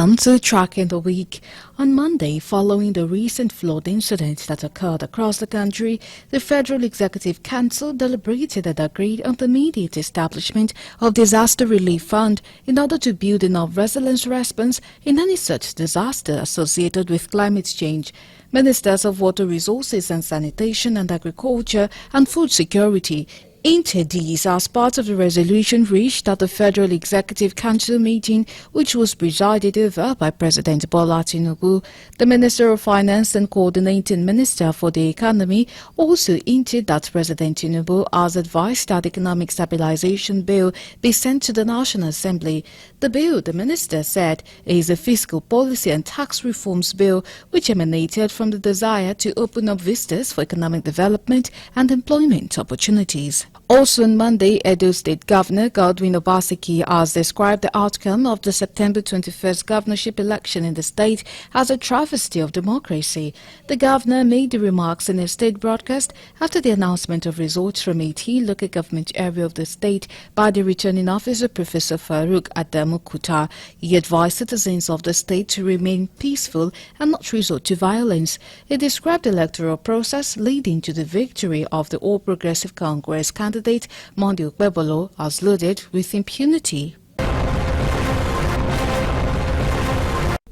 Welcome to Tracking the Week. On Monday, following the recent flood incident that occurred across the country, the Federal Executive Council deliberated and agreed on the immediate establishment of Disaster Relief Fund in order to build enough resilience response in any such disaster associated with climate change. Ministers of Water Resources and Sanitation and Agriculture and Food Security entered these as part of the resolution reached at the Federal Executive Council meeting, which was presided over by President Bola Tinubu. The Minister of Finance and Coordinating Minister for the Economy also hinted that President Tinubu has advised that the Economic Stabilization Bill be sent to the National Assembly. The bill, the minister said, is a fiscal policy and tax reforms bill which emanated from the desire to open up vistas for economic development and employment opportunities. Also on Monday, Edo State Governor Godwin Obaseki has described the outcome of the September 21st governorship election in the state as a travesty of democracy. The governor made the remarks in a state broadcast after the announcement of results from a key local government area of the state by the returning officer Professor Farouk Adamu Kuta. He advised citizens of the state to remain peaceful and not resort to violence. He described the electoral process leading to the victory of the All Progressive Congress candidate Monday Okpebholo as loaded with impunity.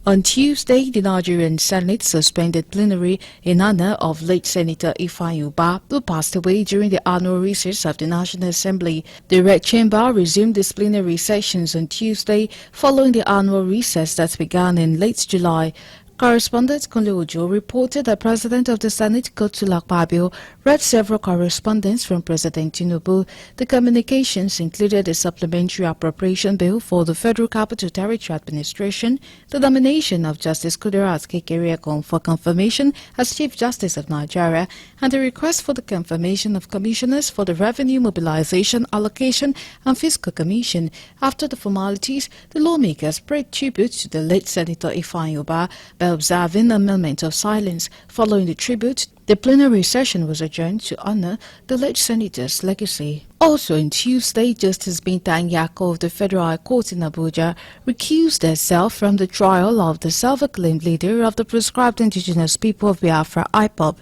On Tuesday, the Nigerian Senate suspended plenary in honor of late Senator Ifeanyi Ubah, who passed away during the annual recess of the National Assembly. The Red Chamber resumed its plenary sessions on Tuesday following the annual recess that began in late July. Correspondent Kunle Ojo reported that President of the Senate, Godswill Akpabio, read several correspondence from President Tinubu. The communications included a supplementary appropriation bill for the Federal Capital Territory Administration, the nomination of Justice Kudirat Kekereekun for confirmation as Chief Justice of Nigeria, and a request for the confirmation of commissioners for the Revenue Mobilization, Allocation and Fiscal Commission. After the formalities, the lawmakers paid tribute to the late Senator Ifeanyi Ubah by observing a moment of silence. Following the tribute, the plenary session was adjourned to honor the late senator's legacy. Also on Tuesday, Justice Binta Nyako of the Federal High Court in Abuja recused herself from the trial of the self-acclaimed leader of the proscribed indigenous people of Biafra, IPOB.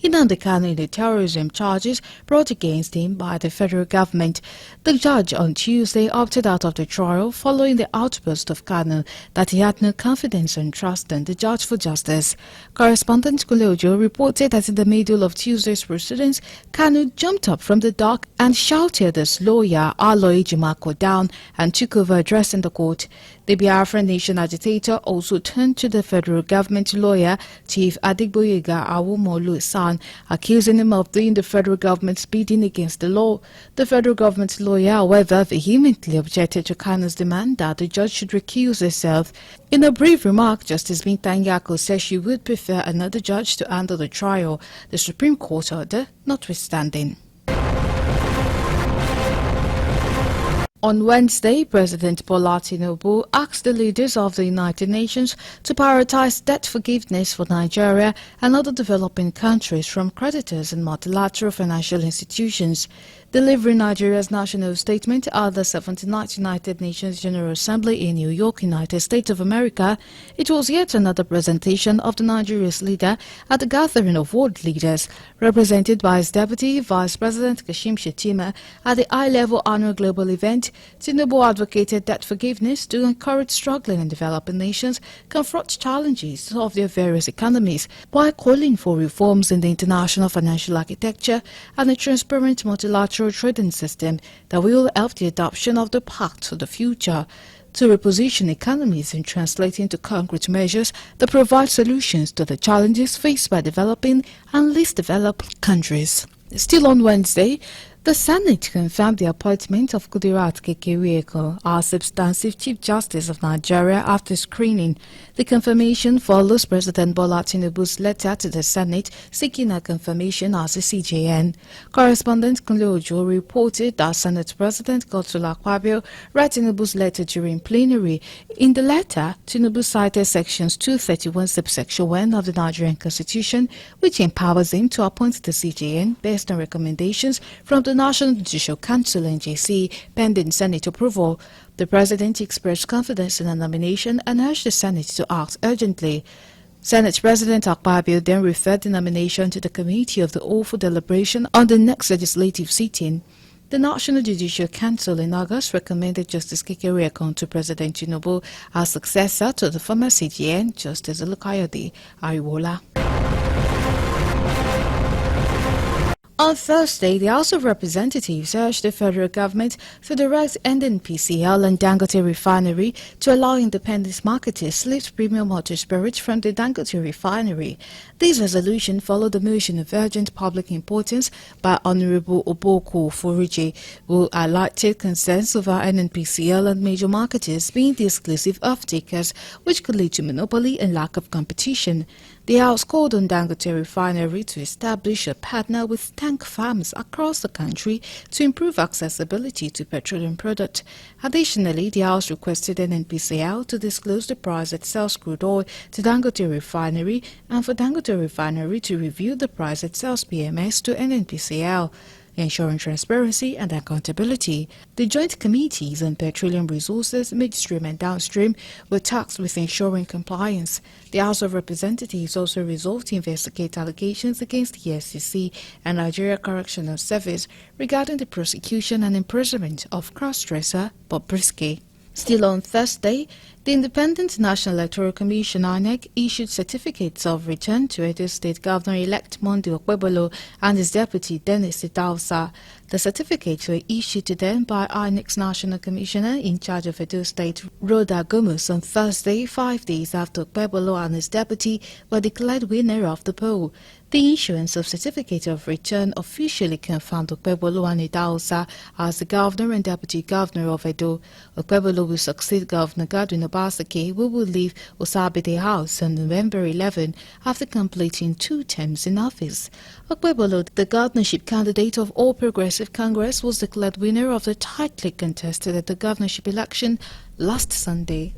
Nnamdi Kanu in the terrorism charges brought against him by the federal government. The judge on Tuesday opted out of the trial following the outburst of Kanu that he had no confidence and trust in the judge for justice. Correspondent Kunle Ojo reported that in the middle of Tuesday's proceedings, Kanu jumped up from the dock and shouted his lawyer Aloy Jimako down and took over addressing the court. The Biafra Nation agitator also turned to the federal government lawyer Chief Adigboyega Awomolu San, accusing him of doing the federal government's bidding against the law. The federal government's lawyer, however, vehemently objected to Kanu's demand that the judge should recuse herself. In a brief remark, Justice Binta Nyako said she would prefer another judge to handle the trial, the Supreme Court order notwithstanding. On Wednesday, President Bola Tinubu asked the leaders of the United Nations to prioritize debt forgiveness for Nigeria and other developing countries from creditors and multilateral financial institutions. Delivering Nigeria's national statement at the 79th United Nations General Assembly in New York, United States of America, it was yet another presentation of the Nigeria's leader at the gathering of world leaders, represented by his Deputy Vice President Kashim Shettima at the high-level annual global event. Tinubu advocated debt forgiveness to encourage struggling and developing nations confront challenges of their various economies, while calling for reforms in the international financial architecture and a transparent multilateral trading system that will help the adoption of the path to the future, to reposition economies and translate into concrete measures that provide solutions to the challenges faced by developing and least developed countries. Still on Wednesday, the Senate confirmed the appointment of Kudirat Kekereekun as substantive Chief Justice of Nigeria after screening. The confirmation follows President Bola Tinubu's letter to the Senate seeking a confirmation as a CJN. Correspondent Kunle Ojo reported that Senate President Godswill Akpabio read Tinubu's letter during plenary. In the letter, Tinubu cited sections 231 subsection 1 of the Nigerian Constitution, which empowers him to appoint the CJN based on recommendations from the the National Judicial Council (NJC) pending Senate approval. The President expressed confidence in the nomination and urged the Senate to act urgently. Senate President Akpabio then referred the nomination to the Committee of the Whole for deliberation on the next legislative sitting. The National Judicial Council in August recommended Justice Kekere Ekun to President Tinubu as successor to the former CJN, Justice Olukayode Ariwola. On Thursday, the House of Representatives urged the federal government to direct NNPCL and Dangote Refinery to allow independent marketers to lift premium motor spirits from the Dangote Refinery. This resolution followed the motion of urgent public importance by Honorable Oboko Forije, who highlighted concerns over NNPCL and major marketers being the exclusive off-takers, which could lead to monopoly and lack of competition. The House called on Dangote Refinery to establish a partner with tank farms across the country to improve accessibility to petroleum products. Additionally, the House requested NNPCL to disclose the price it sells crude oil to Dangote Refinery and for Dangote Refinery to review the price it sells PMS to NNPCL. Ensuring transparency and accountability. The Joint Committees on Petroleum Resources, Midstream and Downstream were tasked with ensuring compliance. The House of Representatives also resolved to investigate allegations against the SEC and Nigeria Correctional Service regarding the prosecution and imprisonment of cross-dresser Bob Brisky. Still on Thursday, the Independent National Electoral Commission (INEC) issued certificates of return to Edo State Governor-elect Monday Okpebholo and his deputy Dennis Idahosa. The certificates were issued to them by INEC's National Commissioner in charge of Edo State, Rhoda Gomes, on Thursday, 5 days after Okpebholo and his deputy were declared winner of the poll. The issuance of certificate of return officially confirmed Okpebholo and Idahosa as the governor and deputy governor of Edo. Okpebholo will succeed Governor Godwin Obaseki, who will leave Osabide House on November 11 after completing 2 terms in office. Okpebholo, the governorship candidate of All Progressive Congress, was declared winner of the tightly contested at the governorship election last Sunday.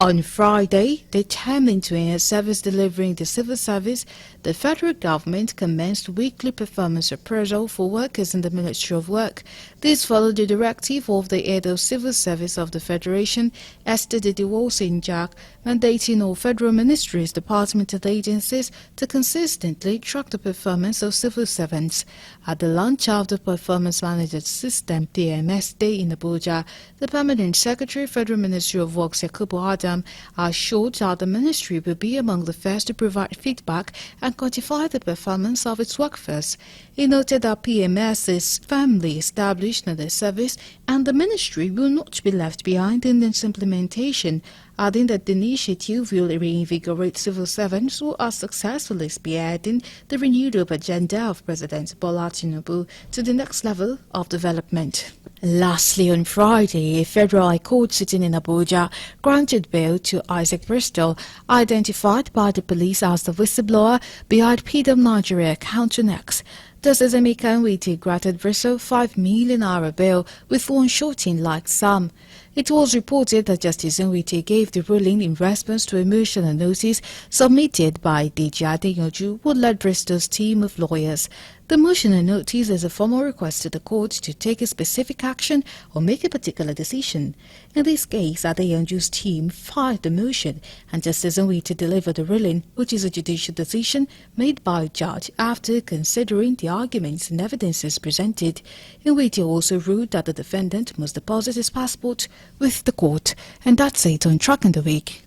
On Friday, determined to enhance service delivery in the civil service, the federal government commenced weekly performance appraisal for workers in the Ministry of Work. This followed the directive of the head of Civil Service of the Federation, Esther Didiwo-Sinjak, mandating all federal ministries, departments and agencies to consistently track the performance of civil servants. At the launch of the Performance Management System (PMS) Day in Abuja, the Permanent Secretary, Federal Ministry of Works, Yakubu Adam, assured that the ministry will be among the first to provide feedback and quantify the performance of its workforce. He noted that PMS is firmly established in the service and the ministry will not be left behind in its implementation, adding that the initiative will reinvigorate civil servants who are successfully spearheading the renewed agenda of President Bola Tinubu to the next level of development. Lastly, on Friday, a federal high court sitting in Abuja granted bail to Isaac Bristol, identified by the police as the whistleblower behind PDM Nigeria Counternext. Justice Emeka Nwite granted Bristol $5 million bail with one shooting like sum. It was reported that Justice Nwite gave the ruling in response to a motion and notice submitted by Deji Adeyanju, who led Bristol's team of lawyers. The motion and notice is a formal request to the court to take a specific action or make a particular decision. In this case, Adeyanju's team filed the motion and Justice Nwite delivered the ruling, which is a judicial decision made by a judge after considering the arguments and evidences presented. Nwite also ruled that the defendant must deposit his passport with the court. And that's it on Track in the Week.